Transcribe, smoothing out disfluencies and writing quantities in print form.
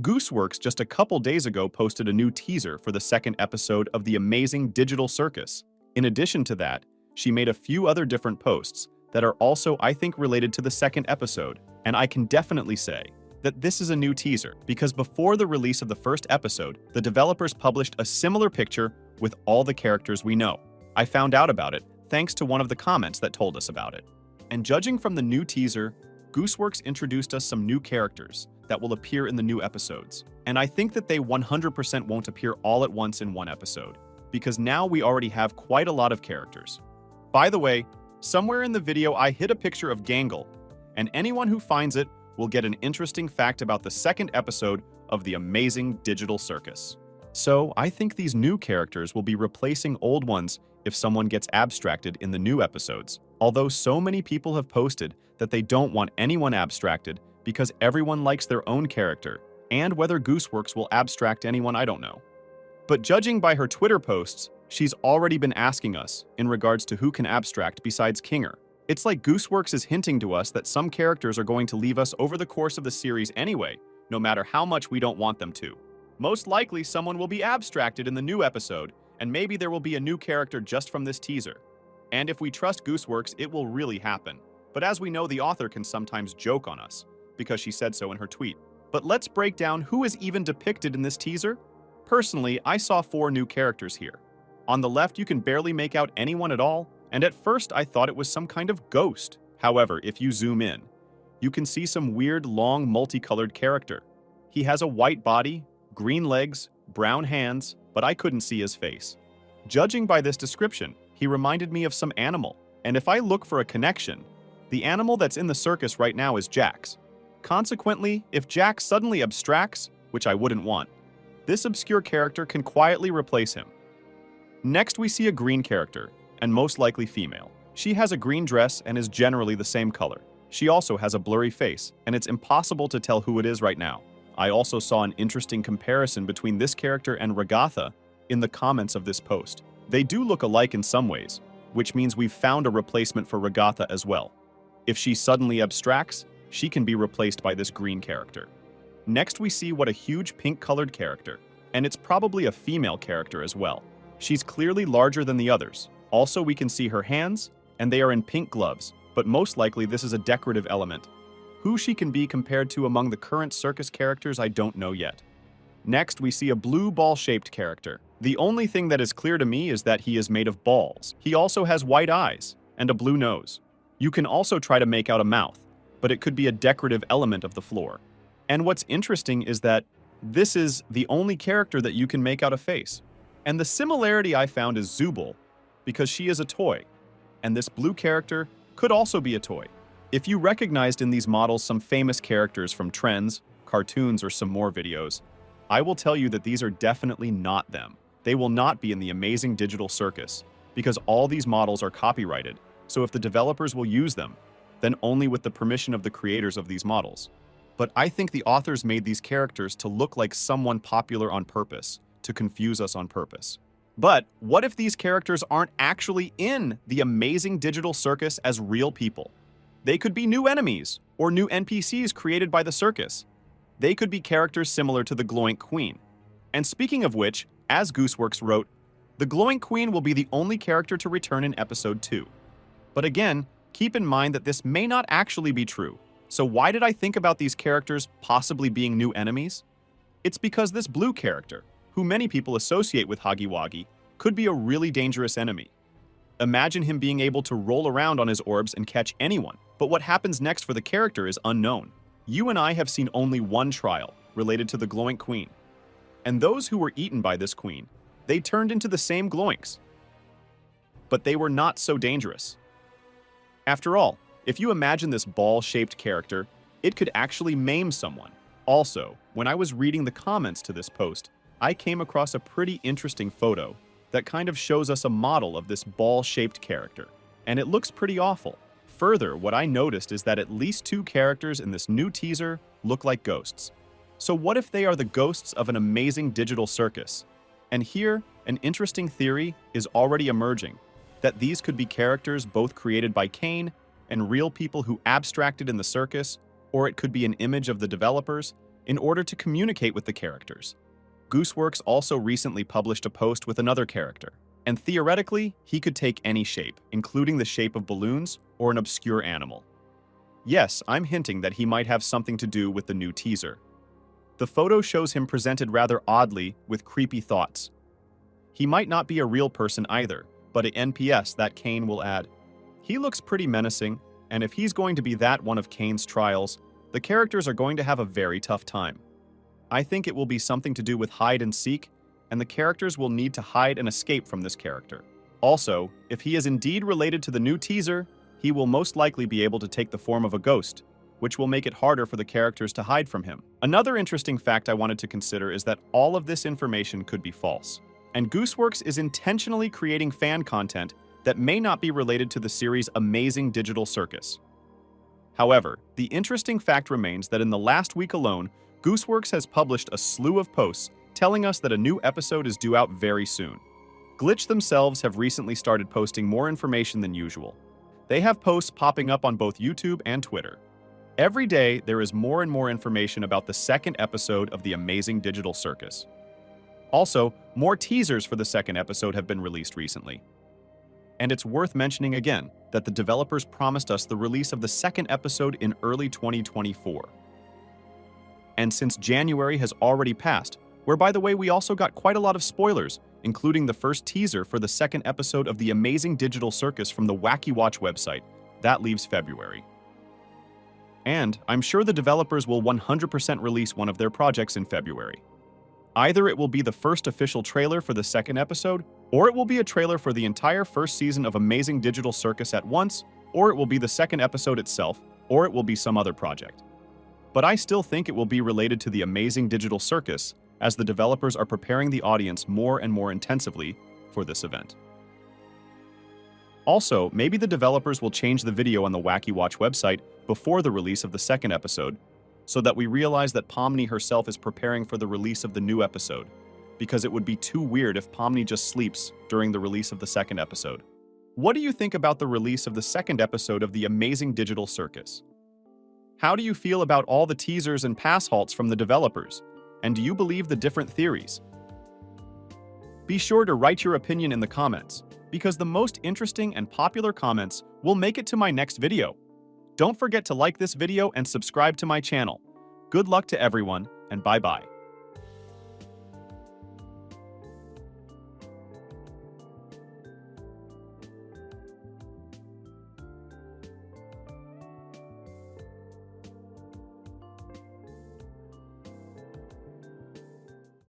Gooseworks just a couple days ago posted a new teaser for the second episode of the amazing digital circus. In addition to that, she made a few other different posts that are also, I think, related to the second episode, and I can definitely say that this is a new teaser because before the release of the first episode, the developers published a similar picture with all the characters we know. I found out about it thanks to one of the comments that told us about it. And judging from the new teaser, Gooseworks introduced us some new characters that will appear in the new episodes. And I think that they 100% won't appear all at once in one episode, because now we already have quite a lot of characters. By the way, somewhere in the video I hid a picture of Gangle, and anyone who finds it will get an interesting fact about the second episode of the amazing digital circus. So I think these new characters will be replacing old ones if someone gets abstracted in the new episodes, although so many people have posted that they don't want anyone abstracted because everyone likes their own character, and whether Gooseworks will abstract anyone, I don't know. But judging by her Twitter posts, she's already been asking us in regards to who can abstract besides Kinger. It's like Gooseworks is hinting to us that some characters are going to leave us over the course of the series anyway, no matter how much we don't want them to. Most likely, someone will be abstracted in the new episode, and maybe there will be a new character just from this teaser. And if we trust Gooseworks, it will really happen. But as we know, the author can sometimes joke on us, because she said so in her tweet. But let's break down who is even depicted in this teaser. Personally, I saw 4 new characters here. On the left, you can barely make out anyone at all, and at first I thought it was some kind of ghost. However, if you zoom in, you can see some weird, long, multicolored character. He has a white body, green legs, brown hands, but I couldn't see his face. Judging by this description, he reminded me of some animal, and if I look for a connection, the animal that's in the circus right now is Jax. Consequently, if Jax suddenly abstracts, which I wouldn't want, this obscure character can quietly replace him. Next, we see a green character, and most likely female. She has a green dress and is generally the same color. She also has a blurry face, and it's impossible to tell who it is right now. I also saw an interesting comparison between this character and Ragatha in the comments of this post. They do look alike in some ways, which means we've found a replacement for Ragatha as well. If she suddenly abstracts, she can be replaced by this green character. Next, we see what a huge pink-colored character, and it's probably a female character as well. She's clearly larger than the others. Also, we can see her hands, and they are in pink gloves, but most likely this is a decorative element. Who she can be compared to among the current circus characters, I don't know yet. Next, we see a blue ball-shaped character. The only thing that is clear to me is that he is made of balls. He also has white eyes and a blue nose. You can also try to make out a mouth, but it could be a decorative element of the floor. And what's interesting is that this is the only character that you can make out a face. And the similarity I found is Zubul, because she is a toy, and this blue character could also be a toy. If you recognized in these models some famous characters from trends, cartoons, or some more videos, I will tell you that these are definitely not them. They will not be in the amazing digital circus, because all these models are copyrighted, so if the developers will use them, then only with the permission of the creators of these models. But I think the authors made these characters to look like someone popular on purpose, to confuse us on purpose. But what if these characters aren't actually in the amazing digital circus as real people? They could be new enemies, or new NPCs created by the circus. They could be characters similar to the Glowing Queen. And speaking of which, as Gooseworks wrote, the Glowing Queen will be the only character to return in episode 2. But again, keep in mind that this may not actually be true. So why did I think about these characters possibly being new enemies? It's because this blue character, who many people associate with Huggy Wuggy, could be a really dangerous enemy. Imagine him being able to roll around on his orbs and catch anyone, but what happens next for the character is unknown. You and I have seen only one trial related to the Glowing Queen, and those who were eaten by this queen, they turned into the same Glowinks, but they were not so dangerous. After all, if you imagine this ball-shaped character, it could actually maim someone. Also, when I was reading the comments to this post, I came across a pretty interesting photo that kind of shows us a model of this ball-shaped character, and it looks pretty awful. Further, what I noticed is that at least 2 characters in this new teaser look like ghosts. So what if they are the ghosts of an amazing digital circus? And here, an interesting theory is already emerging, that these could be characters both created by Kane and real people who abstracted in the circus, or it could be an image of the developers. in order to communicate with the characters. Gooseworks also recently published a post with another character, and theoretically, he could take any shape, including the shape of balloons or an obscure animal. Yes, I'm hinting that he might have something to do with the new teaser. The photo shows him presented rather oddly with creepy thoughts. He might not be a real person either, but an NPS that Kane will add. He looks pretty menacing, and if he's going to be that one of Kane's trials, the characters are going to have a very tough time. I think it will be something to do with hide and seek, and the characters will need to hide and escape from this character. Also, if he is indeed related to the new teaser, he will most likely be able to take the form of a ghost, which will make it harder for the characters to hide from him. Another interesting fact I wanted to consider is that all of this information could be false, and Gooseworks is intentionally creating fan content that may not be related to the series' amazing digital circus. However, the interesting fact remains that in the last week alone, Gooseworks has published a slew of posts telling us that a new episode is due out very soon. Glitch themselves have recently started posting more information than usual. They have posts popping up on both YouTube and Twitter. Every day, there is more and more information about the second episode of the amazing digital circus. Also, more teasers for the second episode have been released recently. And it's worth mentioning again that the developers promised us the release of the second episode in early 2024. And since January has already passed, where by the way we also got quite a lot of spoilers, including the first teaser for the second episode of the amazing digital circus from the Wacky Watch website, that leaves February. And I'm sure the developers will 100% release one of their projects in February. Either it will be the first official trailer for the second episode, or it will be a trailer for the entire first season of Amazing Digital Circus at once, or it will be the second episode itself, or it will be some other project. But I still think it will be related to the Amazing Digital Circus, as the developers are preparing the audience more and more intensively for this event. Also, maybe the developers will change the video on the Wacky Watch website before the release of the second episode, so that we realize that Pomni herself is preparing for the release of the new episode, because it would be too weird if Pomni just sleeps during the release of the second episode. What do you think about the release of the second episode of the Amazing Digital Circus? How do you feel about all the teasers and pass halts from the developers? And do you believe the different theories? Be sure to write your opinion in the comments, because the most interesting and popular comments will make it to my next video. Don't forget to like this video and subscribe to my channel. Good luck to everyone, and bye-bye.